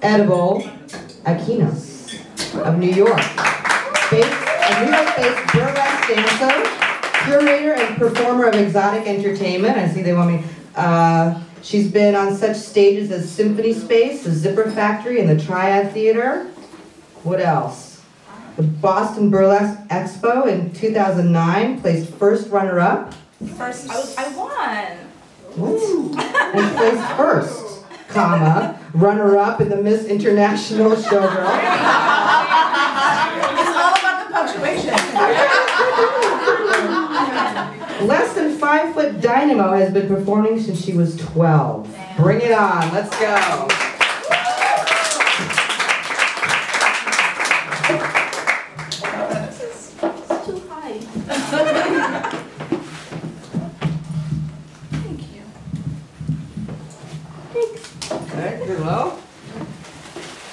edible Akynos of New York. A New York-based burlesque dancer, curator and performer of exotic entertainment. I see they want me. She's been on such stages as Symphony Space, the Zipper Factory, and the Triad Theater. What else? The Boston Burlesque Expo in 2009, placed first runner-up. First, I won. What? And placed first, comma, runner-up in the Miss International Showgirl. It's all about the punctuation. Less than 5-foot dynamo has been performing since she was 12. Damn. Bring it on, let's go. This is too high. Thank you. Thanks. Okay, you're low.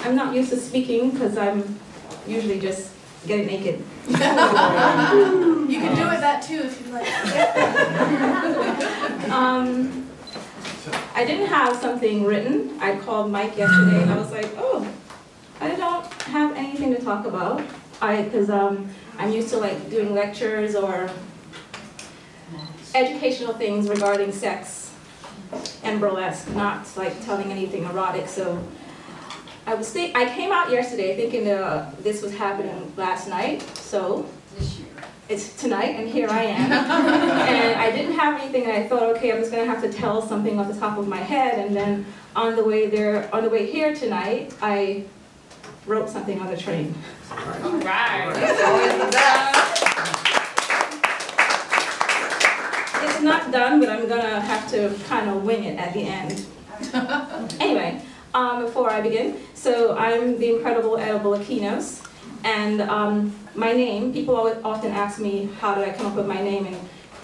I'm not used to speaking because I'm usually just getting naked. You can do it that too if you like. I didn't have something written. I called Mike yesterday and I was like, oh, I don't have anything to talk about. Because I'm used to like doing lectures or educational things regarding sex and burlesque, not like telling anything erotic. So I came out yesterday thinking this was happening last night, so it's tonight, and here I am. And I didn't have anything, and I thought, okay, I'm just going to have to tell something off the top of my head, and then on the way here tonight, I wrote something on the train. All right. It's not done, but I'm going to have to kind of wing it at the end. Anyway. Before I begin, so I'm the incredible edible Akynos, and my name, people always often ask me how did I come up with my name, and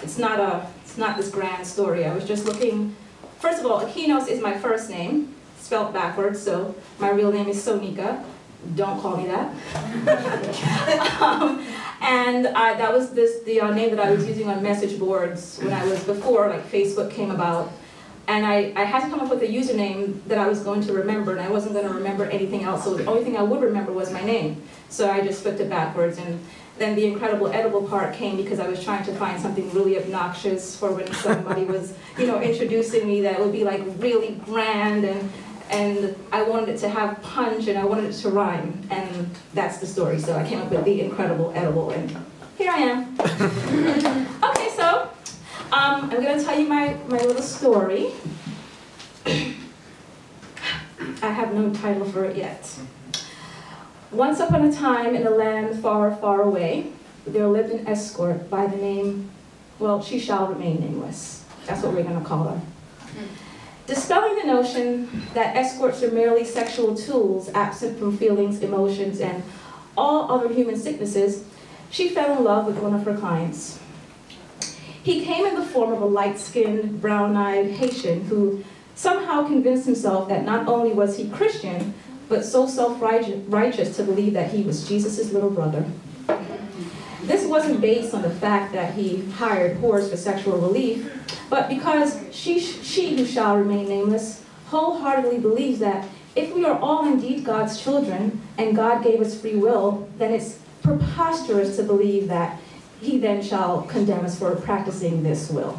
it's not this grand story. I was just looking, first of all, Akynos is my first name, spelled backwards, so my real name is Sonika. Don't call me that. That was the name that I was using on message boards when I was before like Facebook came about. And I had to come up with a username that I was going to remember, and I wasn't going to remember anything else, so the only thing I would remember was my name. So I just flipped it backwards, and then the incredible edible part came because I was trying to find something really obnoxious for when somebody was, introducing me that would be like really grand, and I wanted it to have punch, and I wanted it to rhyme, and that's the story. So I came up with the incredible edible, and here I am. Okay, so. I'm going to tell you my little story. I have no title for it yet. Once upon a time in a land far, far away, there lived an escort by the name, well, she shall remain nameless. That's what we're going to call her. Dispelling the notion that escorts are merely sexual tools absent from feelings, emotions, and all other human sicknesses, she fell in love with one of her clients. He came in the form of a light-skinned, brown-eyed Haitian who somehow convinced himself that not only was he Christian, but so self-righteous to believe that he was Jesus' little brother. This wasn't based on the fact that he hired whores for sexual relief, but because she who shall remain nameless wholeheartedly believes that if we are all indeed God's children and God gave us free will, then it's preposterous to believe that he then shall condemn us for practicing this will.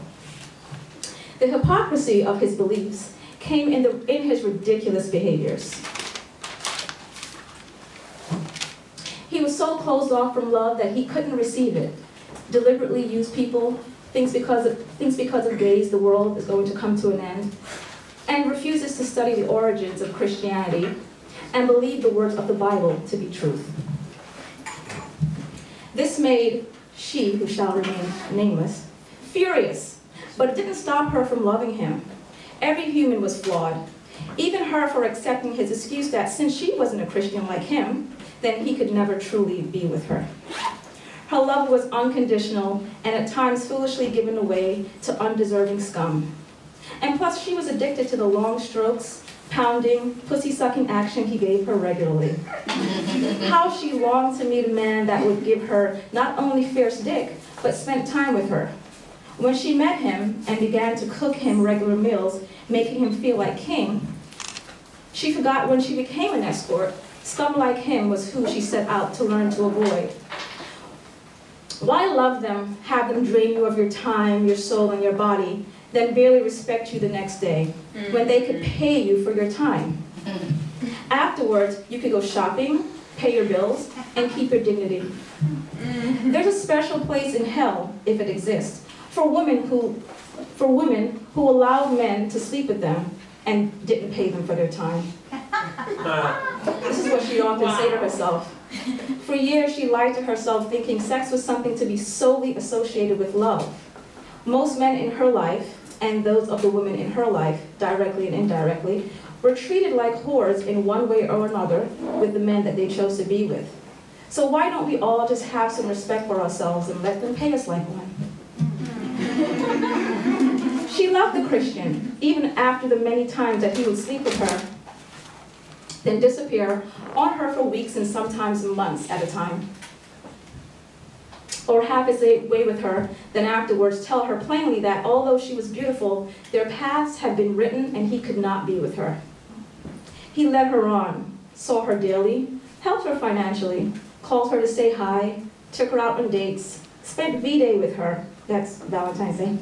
The hypocrisy of his beliefs came in his ridiculous behaviors. He was so closed off from love that he couldn't receive it. Deliberately used people, thinks because of gays the world is going to come to an end, and refuses to study the origins of Christianity and believe the words of the Bible to be truth. This made she who shall remain nameless furious, but it didn't stop her from loving him. Every human was flawed, even her for accepting his excuse that since she wasn't a Christian like him, then he could never truly be with her. Her love was unconditional and at times foolishly given away to undeserving scum. And plus she was addicted to the long strokes, pounding, pussy-sucking action he gave her regularly. How she longed to meet a man that would give her not only fierce dick, but spent time with her. When she met him and began to cook him regular meals, making him feel like king, She forgot when she became an escort, scum like him was who she set out to learn to avoid. Why love them, have them drain you of your time, your soul, and your body, then barely respect you the next day, when they could pay you for your time? Afterwards, you could go shopping, pay your bills, and keep your dignity. There's a special place in hell, if it exists, for women who allowed men to sleep with them and didn't pay them for their time. This is what she often say to herself. For years, she lied to herself, thinking sex was something to be solely associated with love. Most men in her life, and those of the women in her life, directly and indirectly, were treated like whores in one way or another with the men that they chose to be with. So why don't we all just have some respect for ourselves and let them pay us like one? She loved the Christian, even after the many times that he would sleep with her, then disappear on her for weeks and sometimes months at a time. Or have his way with her, then afterwards tell her plainly that although she was beautiful, their paths had been written and he could not be with her. He led her on, saw her daily, helped her financially, called her to say hi, took her out on dates, spent V-Day with her, that's Valentine's Day,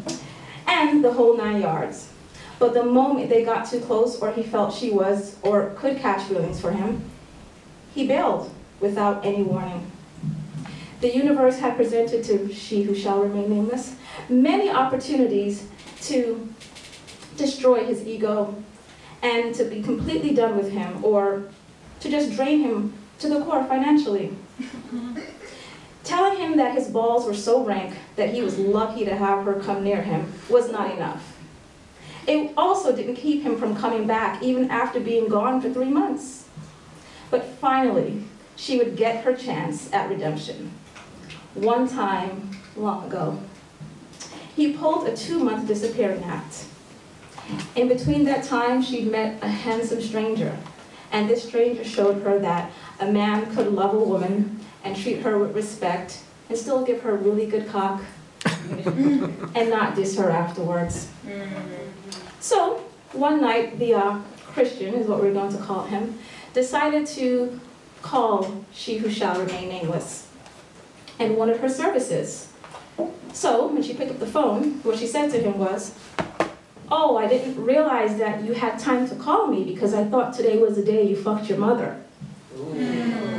and the whole 9 yards. But the moment they got too close or he felt she was or could catch feelings for him, he bailed without any warning. The universe had presented to she who shall remain nameless many opportunities to destroy his ego and to be completely done with him or to just drain him to the core financially. Telling him that his balls were so rank that he was lucky to have her come near him was not enough. It also didn't keep him from coming back even after being gone for 3 months. But finally, she would get her chance at redemption. One time, long ago, he pulled a 2-month disappearing act. In between that time, she'd met a handsome stranger, and this stranger showed her that a man could love a woman and treat her with respect and still give her really good cock and not diss her afterwards. So, one night, the Christian, is what we're going to call him, decided to call she who shall remain nameless and wanted her services. So, when she picked up the phone, what she said to him was, "Oh, I didn't realize that you had time to call me because I thought today was the day you fucked your mother."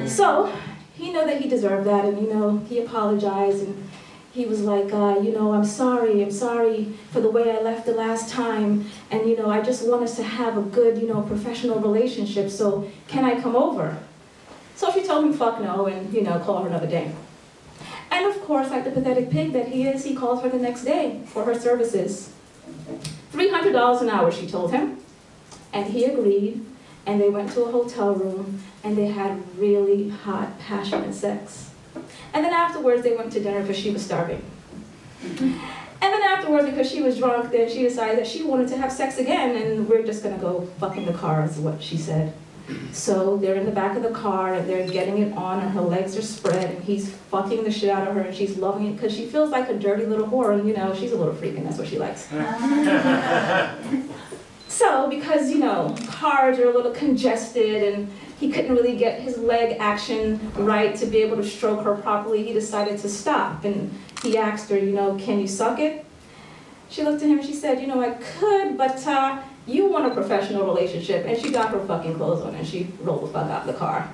So, he knew that he deserved that, and he apologized, and he was like, I'm sorry for the way I left the last time, and I just want us to have a good, professional relationship, so can I come over? So she told him fuck no, and call her another day. And of course, like the pathetic pig that he is, he called her the next day for her services. $300 an hour, she told him, and he agreed, and they went to a hotel room, and they had really hot, passionate sex. And then afterwards, they went to dinner because she was starving. And then afterwards, because she was drunk, then she decided that she wanted to have sex again, and we're just gonna go fuck in the car, is what she said. So they're in the back of the car, and they're getting it on, and her legs are spread, and he's fucking the shit out of her, and she's loving it, because she feels like a dirty little whore, and she's a little freak, and that's what she likes. So, because, cars are a little congested, and he couldn't really get his leg action right to be able to stroke her properly, he decided to stop, and he asked her, can you suck it? She looked at him and she said, I could, but you want a professional relationship. And she got her fucking clothes on and she rolled the fuck out of the car.